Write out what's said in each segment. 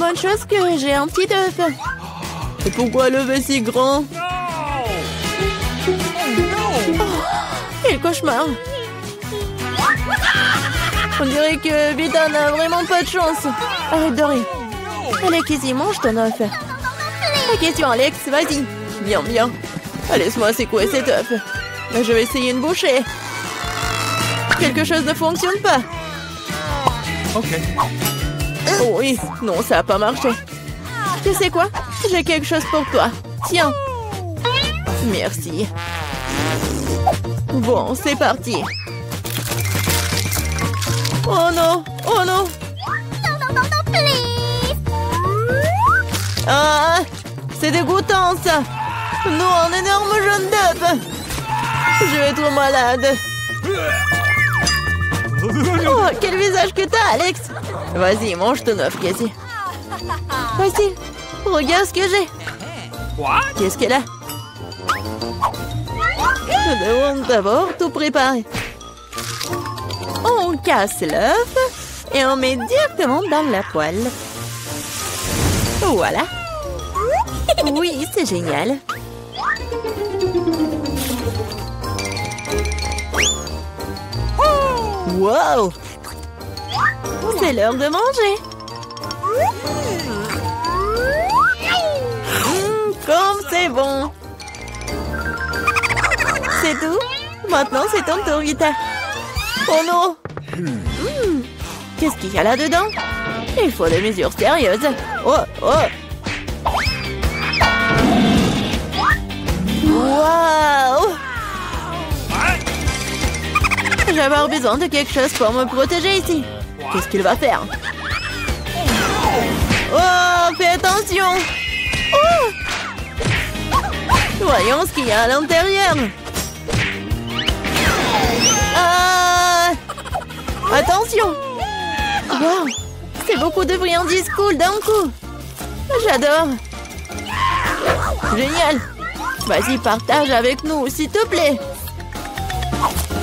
bonne chose que j'ai un petit œuf. Et pourquoi l'œuf est si grand? Quel cauchemar! On dirait que Vita n'a vraiment pas de chance. Arrête de rire. Allez, Casey, mange ton œuf. La question, Alex, vas-y. Bien, bien. Laisse-moi secouer cet œuf. Je vais essayer une bouchée. Quelque chose ne fonctionne pas. Ok. Oh oui, non, ça n'a pas marché. Tu sais quoi? J'ai quelque chose pour toi. Tiens. Merci. Bon, c'est parti. Oh non! Oh non! Ah! C'est dégoûtant, ça! Non, un énorme jaune d'œuf! Je vais être malade! Oh, quel visage que t'as, Alex! Vas-y, mange ton œuf, Casey. Vas-y, regarde ce que j'ai! Qu'est-ce qu'elle a? Je demande d'abord tout préparer. On casse l'œuf et on met directement dans la poêle. Voilà. Oui, c'est génial. Wow! C'est l'heure de manger. Comme c'est bon. C'est tout? Maintenant, c'est ton tour, Vita. Oh non! Qu'est-ce qu'il y a là-dedans? Il faut des mesures sérieuses. Oh, oh! Waouh! Je vais avoir besoin de quelque chose pour me protéger ici. Qu'est-ce qu'il va faire? Oh, fais attention! Oh! Voyons ce qu'il y a à l'intérieur. Ah! Attention! Wow! C'est beaucoup de friandises cool d'un coup! J'adore! Génial! Vas-y, partage avec nous, s'il te plaît!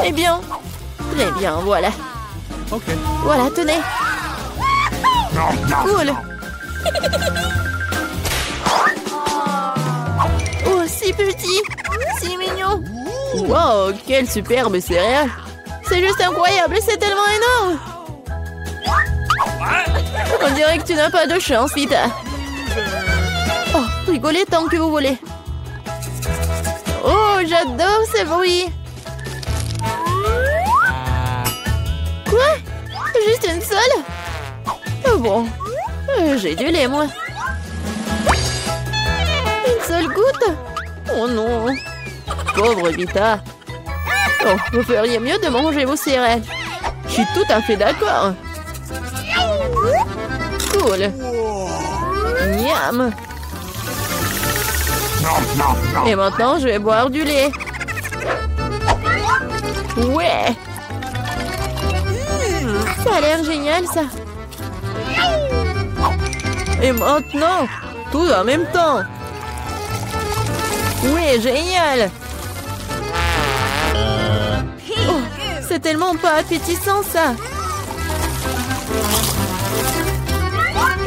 Eh bien, très bien, voilà. Ok. Voilà, tenez! Cool! Oh, si petit! Si mignon! Wow, quelle superbe céréale! C'est juste incroyable, c'est tellement énorme! On dirait que tu n'as pas de chance, Vita. Oh, rigolez tant que vous voulez. Oh, j'adore ces bruits. Quoi? Juste une seule? Oh bon, j'ai du lait, moi. Une seule goutte? Oh non. Pauvre Vita. Oh, vous feriez mieux de manger vos céréales. Je suis tout à fait d'accord. Cool. Miam. Et maintenant, je vais boire du lait. Ouais. Ça a l'air génial, ça. Et maintenant, tout en même temps. Oui, génial. Oh, c'est tellement pas appétissant, ça.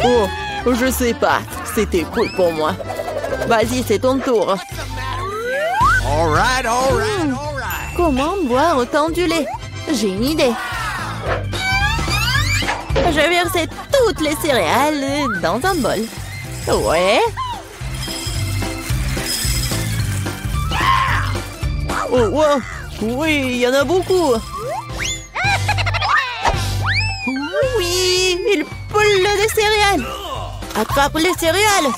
Oh, je sais pas. C'était cool pour moi. Vas-y, c'est ton tour. All right. Comment boire autant du lait? J'ai une idée. Je vais verser toutes les céréales dans un bol. Ouais. Oh, wow. Oui, il y en a beaucoup. Oui, il poule des céréales. Attrape les céréales.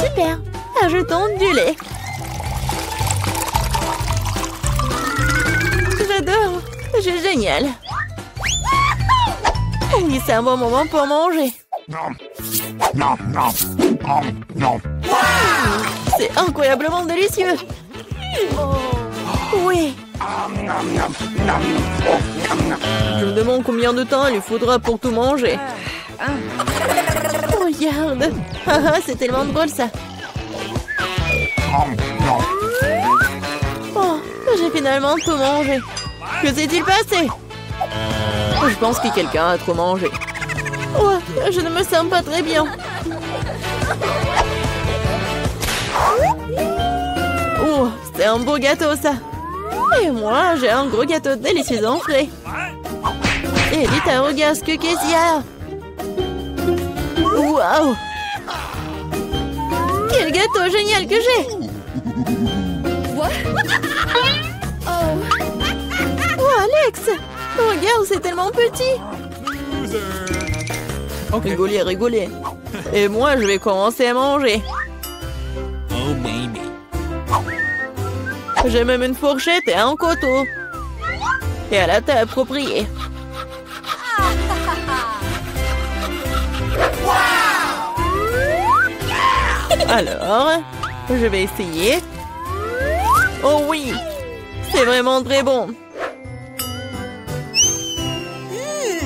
Super. Ajoutons du lait. J'adore. C'est génial. Oui, c'est un bon moment pour manger. C'est incroyablement délicieux. Oui. Je me demande combien de temps il lui faudra pour tout manger. Regarde. C'est tellement drôle, ça. Oh, j'ai finalement tout mangé. Que s'est-il passé? Je pense que quelqu'un a trop mangé. Oh, je ne me sens pas très bien. Oh, c'est un beau gâteau, ça. Et moi, j'ai un gros gâteau délicieux en frais. Et Lita, regarde ce qu'il y a. Waouh! Quel gâteau génial que j'ai! Oh, Alex! Regarde, c'est tellement petit! Okay. Rigolez, rigolez. Et moi, je vais commencer à manger. Oh, baby. J'ai même une fourchette et un couteau. Et à la table appropriée. Alors, je vais essayer. Oh oui, c'est vraiment très bon.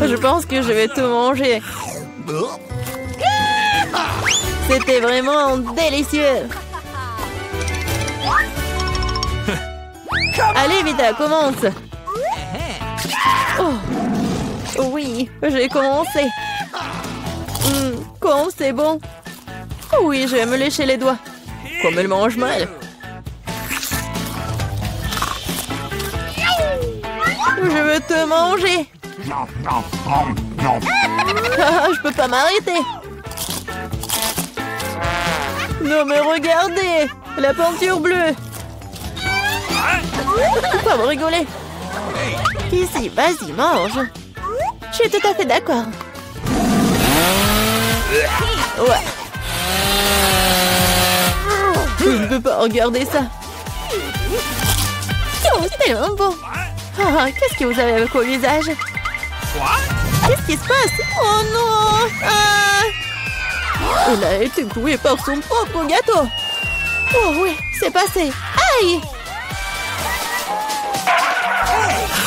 Je pense que je vais tout manger. C'était vraiment délicieux. Allez, Vita, commence. Oh, oui, j'ai commencé. Comme c'est bon. Oui, je vais me lécher les doigts. Comme elle mange mal. Je veux te manger. Ah, je peux pas m'arrêter. Non mais regardez, la peinture bleue. Pourquoi vous rigolez? Ici, vas-y, mange. Je suis tout à fait d'accord. Ouais. Je ne peux pas regarder ça. Oh, c'est tellement bon. Ah, qu'est-ce que vous avez avec vos visages? Qu'est-ce qui se passe? Oh non! Elle a été clouée par son propre gâteau. Oh oui, c'est passé. Aïe!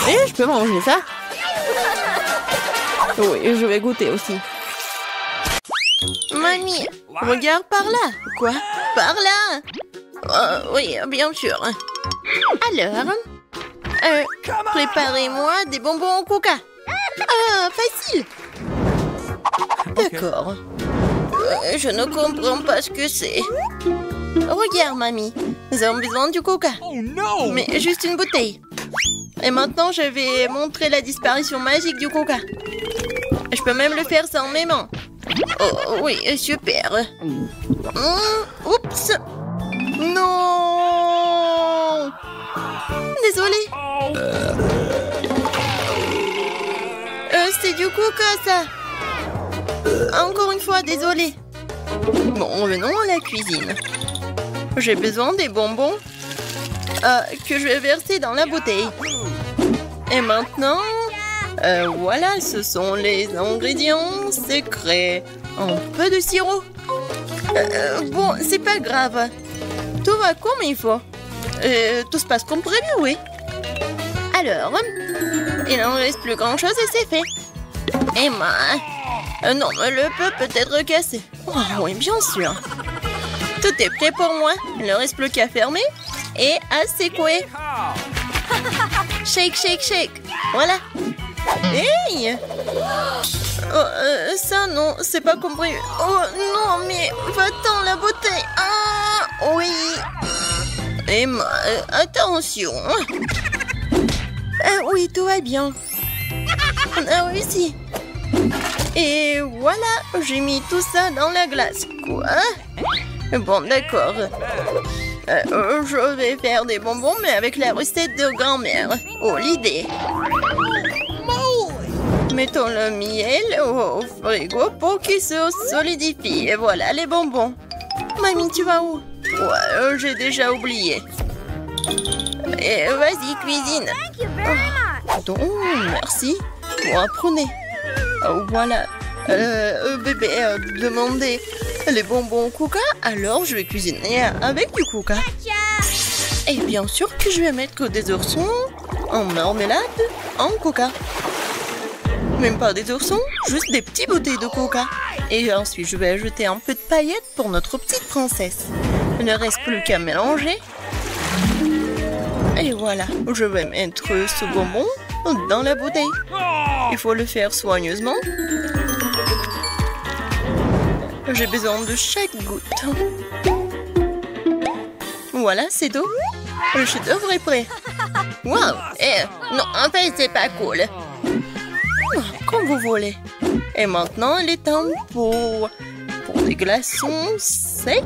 Et je peux manger ça? Oui, je vais goûter aussi. Mamie, regarde par là. Quoi? Par là? Oui, bien sûr. Alors, préparez-moi des bonbons au coca. Ah, facile. D'accord. Je ne comprends pas ce que c'est. Regarde, mamie. Nous avons besoin du coca. Oh non! Mais juste une bouteille. Et maintenant, je vais montrer la disparition magique du coca. Je peux même le faire sans mes mains. Oh, oui, super. Oups. Non. Désolée. C'est du coca, ça. Encore une fois, désolée. Bon, revenons à la cuisine. J'ai besoin des bonbons que je vais verser dans la bouteille. Et maintenant, voilà, ce sont les ingrédients secrets. Un peu de sirop. Bon, c'est pas grave. Tout va comme il faut. Tout se passe comme prévu, oui. Alors, il n'en reste plus grand-chose et c'est fait. Emma, non, le peut être cassé. Oh, oui, bien sûr. Tout est prêt pour moi. Il ne reste plus qu'à fermer et à secouer. Shake, shake, shake. Voilà. Hey! Oh, ça, non, c'est pas compris. Oh, non, mais va-t'en, la bouteille. Ah, oui. Emma, attention. Oui, tout va bien. On a réussi. Et voilà, j'ai mis tout ça dans la glace. Quoi? Bon, d'accord. Je vais faire des bonbons, mais avec la recette de grand-mère. Oh, l'idée. Mettons le miel au frigo pour qu'il se solidifie. Et voilà les bonbons. Mamie, tu vas où? Ouais, j'ai déjà oublié. Et vas-y, cuisine. Donc, merci. Bon, apprenez. Voilà. Bébé a demandé les bonbons au coca, alors je vais cuisiner avec du coca. Et bien sûr que je vais mettre des oursons en marmelade en coca. Même pas des oursons, juste des petites bouteilles de coca. Et ensuite, je vais ajouter un peu de paillettes pour notre petite princesse. Il ne reste plus qu'à mélanger. Et voilà, je vais mettre ce bonbon dans la bouteille. Il faut le faire soigneusement. J'ai besoin de chaque goutte. Voilà, c'est tout. Le chef-d'œuvre est prêt. Wow! Non, en fait, c'est pas cool. Comme vous voulez. Et maintenant, il est temps pour des glaçons secs.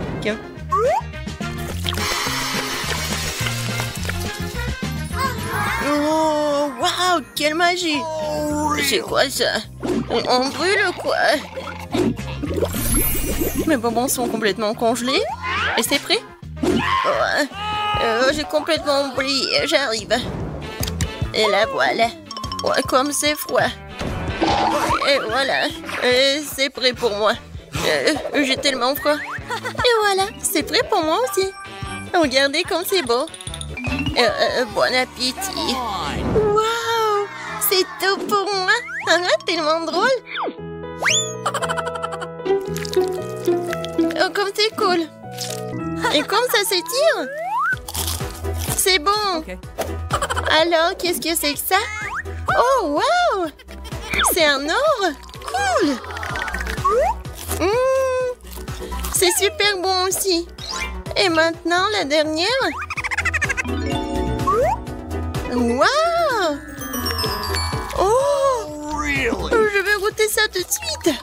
Oh, wow! Quelle magie! C'est quoi ça? On brûle quoi? Mes bonbons sont complètement congelés. Et c'est prêt? J'ai complètement oublié. J'arrive. Et la voilà. Ouais, comme c'est froid. Et voilà. C'est prêt pour moi. J'ai tellement froid. Et voilà. C'est prêt pour moi aussi. Regardez comme c'est beau. Bon appétit. Waouh! C'est tout pour moi. Tellement drôle. Oh, comme c'est cool. Et comme ça s'étire. C'est bon. Okay. Alors, qu'est-ce que c'est que ça? Oh, wow! C'est un or. Cool. C'est super bon aussi. Et maintenant, la dernière. Wow! Oh! Really? Je vais goûter ça tout de suite.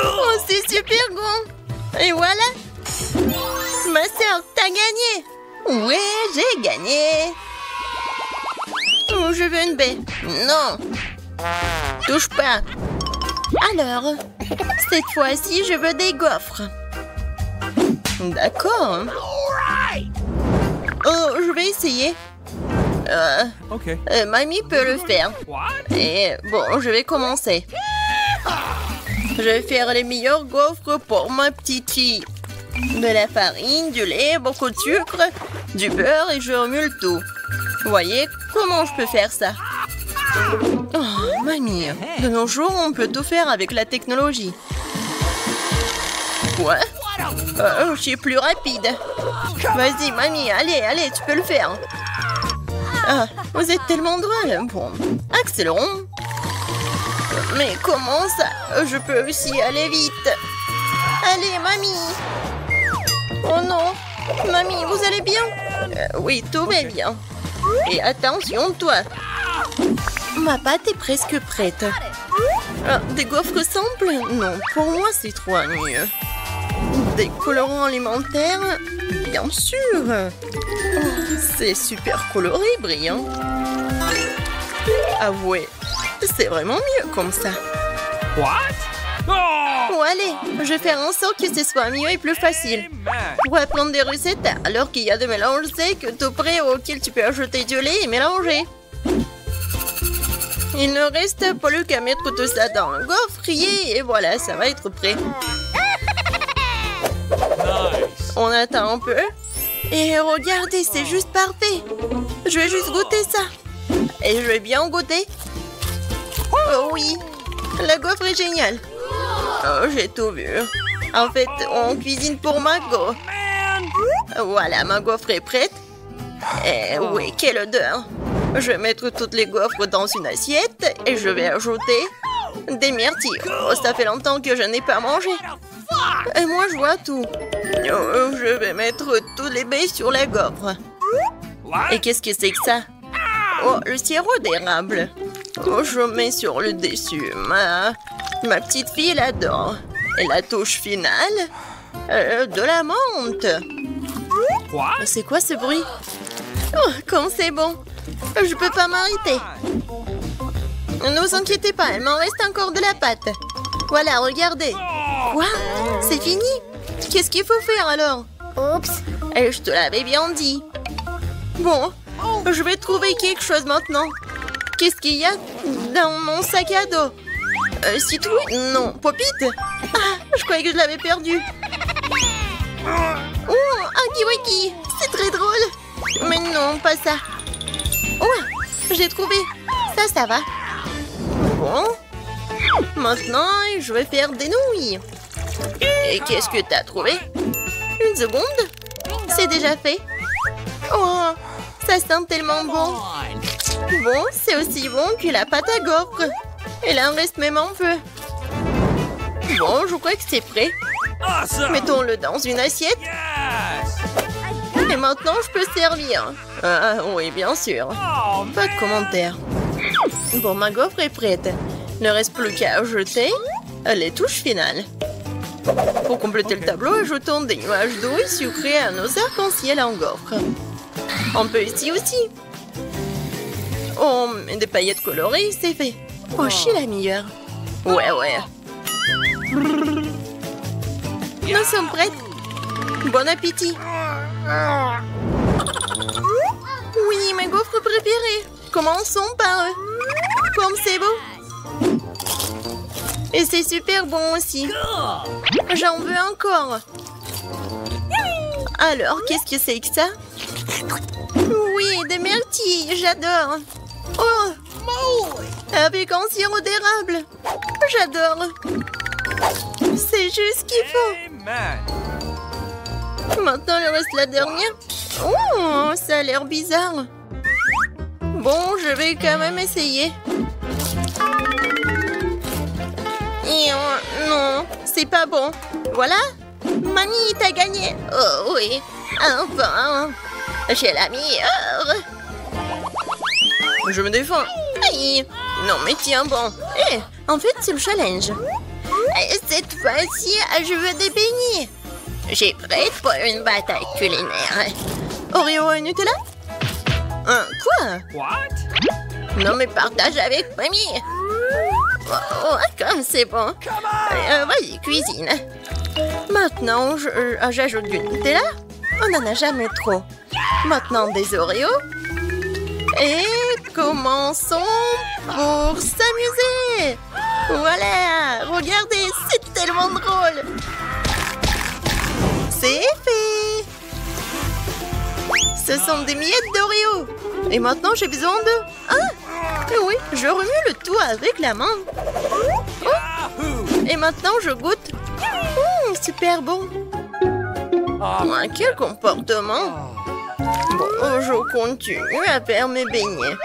Oh, c'est super bon. Et voilà. Ma sœur, t'as gagné. Ouais, j'ai gagné. Oh, je veux une baie. Non. Touche pas. Alors, cette fois-ci, je veux des gaufres. D'accord. Oh, je vais essayer. Mamie peut le faire. Et bon, je vais commencer. Je vais faire les meilleurs gaufres pour ma petite fille. De la farine, du lait, beaucoup de sucre, du beurre et je remue tout. Vous voyez comment je peux faire ça? Oh, mamie, de nos jours, on peut tout faire avec la technologie. Quoi? Je suis plus rapide. Vas-y, mamie, allez, tu peux le faire. Ah, vous êtes tellement drôle. Bon, accélérons. Mais comment ça? Je peux aussi aller vite. Allez, mamie. Oh non. Mamie, vous allez bien? Oui, tout va bien. Et attention, toi. Ma pâte est presque prête. Ah, des gaufres simples? Non, pour moi, c'est trop ennuyeux. Des colorants alimentaires? Bien sûr. Oh, c'est super coloré, brillant. Ah ouais, c'est vraiment mieux comme ça. What? Oh! Bon, allez, je vais faire en sorte que ce soit mieux et plus facile. Pour apprendre des recettes, alors qu'il y a des mélanges secs tout prêts auxquels tu peux ajouter du lait et mélanger. Il ne reste plus qu'à mettre tout ça dans le gaufrier et voilà, ça va être prêt. Nice. On attend un peu. Et regardez, c'est juste parfait. Je vais juste goûter ça. Et je vais bien goûter. Oh oui, la gaufre est géniale. Oh, j'ai tout vu. En fait, on cuisine pour ma gaufre. Voilà, ma gaufre est prête. Et oui, quelle odeur. Je vais mettre toutes les gaufres dans une assiette et je vais ajouter des myrtilles. Oh, ça fait longtemps que je n'ai pas mangé. Et moi, je vois tout. Oh, je vais mettre tous les baies sur la gaufre. Et qu'est-ce que c'est que ça? Oh, le sirop d'érable. Oh, je mets sur le dessus. Ma petite fille l'adore. Et la touche finale, de la menthe. C'est quoi ce bruit? Oh, comme c'est bon. Je peux pas m'arrêter. Ne vous inquiétez pas, il m'en reste encore de la pâte. Voilà, regardez. Quoi? C'est fini? Qu'est-ce qu'il faut faire alors? Oups. Et je te l'avais bien dit. Bon, je vais trouver quelque chose maintenant. Qu'est-ce qu'il y a dans mon sac à dos? Citrouille? Non, Popite? Ah, je croyais que je l'avais perdu. Oh, un kiwaki. C'est très drôle. Mais non, pas ça. Oh, j'ai trouvé. Ça va. Bon. Maintenant, je vais faire des nouilles. Et qu'est-ce que t'as trouvé? Une seconde. C'est déjà fait. Oh, Ça sent tellement bon. Bon, c'est aussi bon que la pâte à gaufres. Et là, il en reste même un peu. Bon, je crois que c'est prêt. Awesome. Mettons-le dans une assiette. Yes. Et maintenant, je peux servir. Ah, oui, bien sûr. Oh, Pas de commentaires. Bon, ma gaufre est prête. Il ne reste plus qu'à ajouter les touches finales. Pour compléter le tableau, ajoutons des nuages d'eau sucrés à nos arcs-en-ciel en gaufre. On peut ici aussi. Oh, mais des paillettes colorées, c'est fait. Oh, je suis la meilleure. Ouais. Nous sommes prêtes. Bon appétit. Oui, ma gaufre préférée. Commençons par comme c'est beau. Et c'est super bon aussi. J'en veux encore. Alors, qu'est-ce que c'est que ça? Oui, des myrtilles, j'adore. Oh, avec un sirop d'érable. J'adore. C'est juste ce qu'il faut. Amen. Maintenant, il reste la dernière. Oh, ça a l'air bizarre. Bon, je vais quand même essayer. Et non, c'est pas bon. Voilà. Mamie, t'as gagné. Oh oui, enfin. J'ai la meilleure. Je me défends. Aïe. Non, mais tiens bon. En fait, c'est le challenge. Et cette fois-ci, je veux des beignets. J'ai prête pour une bataille culinaire. Oreo et Nutella? Quoi? What? Non, mais partage avec mamie. Oh, comme c'est bon. Vas-y, cuisine. Maintenant, j'ajoute du Nutella. On n'en a jamais trop. Maintenant, des Oreos. Et commençons pour s'amuser. Voilà, regardez, c'est tellement drôle. C'est fait. Ce sont des miettes d'Oreo. Et maintenant, j'ai besoin de... Ah, oui, je remue le tout avec la main. Oh. Et maintenant, je goûte. Super bon. Quel comportement. Bon, je continue à faire mes beignets.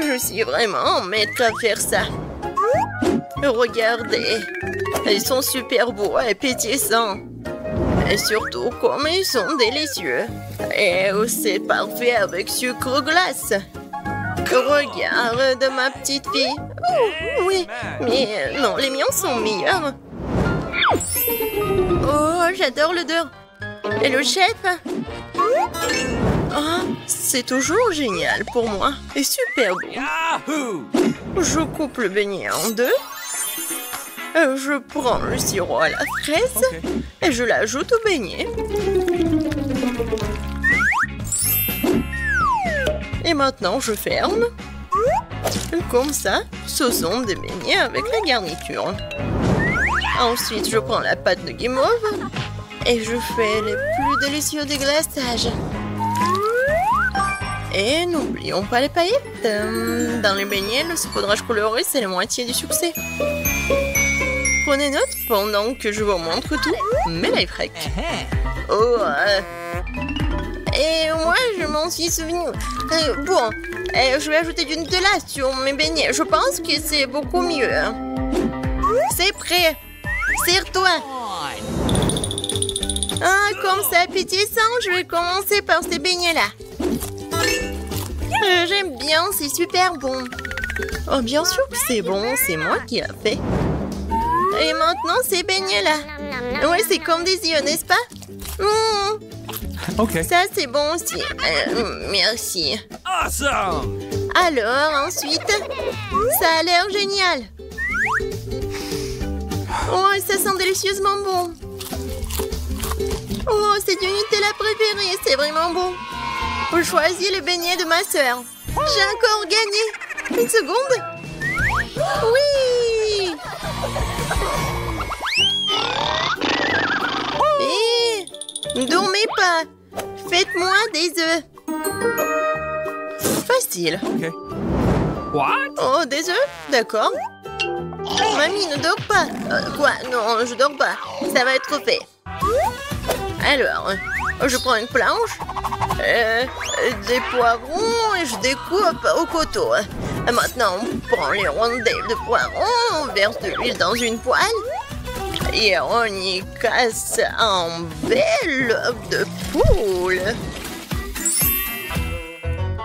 Je suis vraiment maître à faire ça. Regardez. Ils sont super beaux et pétillants. Et surtout, comme ils sont délicieux. Et c'est parfait avec sucre glace. Regarde ma petite fille. Oh, oui, mais non, les miens sont meilleurs. Oh, j'adore l'odeur. Et le chef? C'est toujours génial pour moi. Et super bon. Yahoo! Je coupe le beignet en deux. Je prends le sirop à la fraise et je l'ajoute au beignet. Et maintenant, je ferme. Comme ça, ce sont des beignets avec la garniture. Ensuite, je prends la pâte de guimauve et je fais les plus délicieux déglaçages. Et n'oublions pas les paillettes. Dans les beignets, le saupoudrage coloré, c'est la moitié du succès. Prenez note pendant que je vous montre tout. Mes lifehacks. Oh, et moi, je m'en suis souvenu. Bon, je vais ajouter du Nutella sur mes beignets. Je pense que c'est beaucoup mieux. C'est prêt. Serre-toi. Comme c'est appétissant, je vais commencer par ces beignets-là. J'aime bien, c'est super bon. Oh, bien sûr que c'est bon, c'est moi qui ai fait. Et maintenant, ces beignets-là. Ouais, c'est comme des yeux, n'est-ce pas? Ok. Ça, c'est bon aussi. Merci. Awesome! Alors, ensuite, ça a l'air génial. Oh, ça sent délicieusement bon. Oh, c'est du Nutella préféré, c'est vraiment bon. Je choisis le beignet de ma sœur. J'ai encore gagné. Une seconde. Oui. Et dormez pas. Faites-moi des œufs. Facile. Ok. What? Oh, des œufs? D'accord. Mamie, ne dors pas. Quoi? Non, je dors pas. Ça va être fait. Alors, je prends une planche Des poivrons et je découpe au couteau. Maintenant, on prend les rondelles de poivrons, on verse de l'huile dans une poêle et on y casse un bel œuf de poule.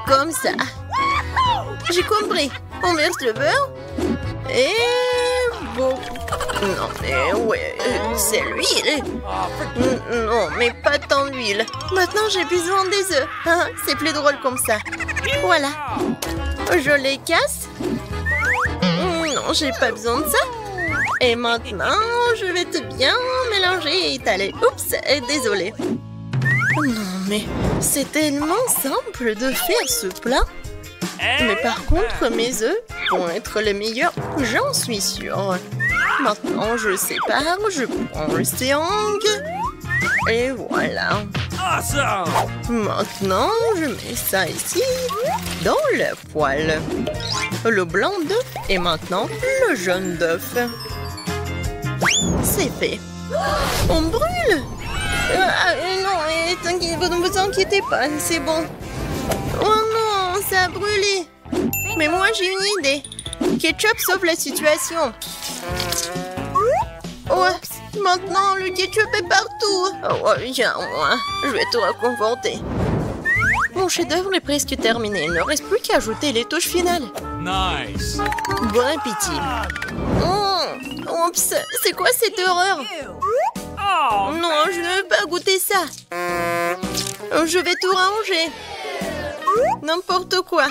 Comme ça. J'ai compris. On verse le beurre et bon. Non, mais ouais, c'est l'huile. Non, mais pas tant d'huile. Maintenant, j'ai besoin des œufs. C'est plus drôle comme ça. Voilà. Je les casse. Non, j'ai pas besoin de ça. Et maintenant, je vais tout bien mélanger et étaler. Oups, désolée. Non, mais c'est tellement simple de faire ce plat. Mais par contre, mes œufs vont être les meilleurs, j'en suis sûre. Maintenant, je sépare, je prends le triangle. Et voilà. Awesome! Maintenant, je mets ça ici, dans le poêle. Le blanc d'œuf et maintenant le jaune d'œuf. C'est fait. On brûle! Non, ne vous inquiétez pas, c'est bon. Oh non, ça a brûlé. Mais moi, j'ai une idée. Ketchup sauve la situation. Ouais, maintenant, le ketchup est partout. Oh, viens, je vais te réconforter. Mon chef-d'œuvre est presque terminé. Il ne reste plus qu'à ajouter les touches finales. Nice! Bon appétit. Oups, c'est quoi cette horreur? Oh, Non, je ne veux pas goûter ça. Je vais tout ranger. N'importe quoi.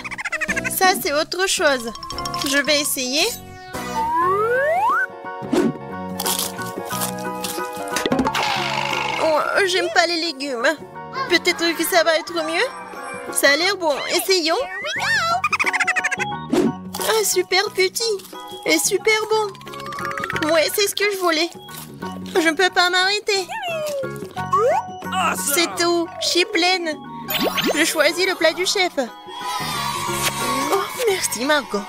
Ça, c'est autre chose. Je vais essayer. Oh, j'aime pas les légumes. Peut-être que ça va être mieux. Ça a l'air bon. Essayons. Ah, super petit. Et super bon. Ouais, c'est ce que je voulais. Je ne peux pas m'arrêter. awesome! C'est tout. Je suis pleine. Je choisis le plat du chef. Oh, merci, Margot.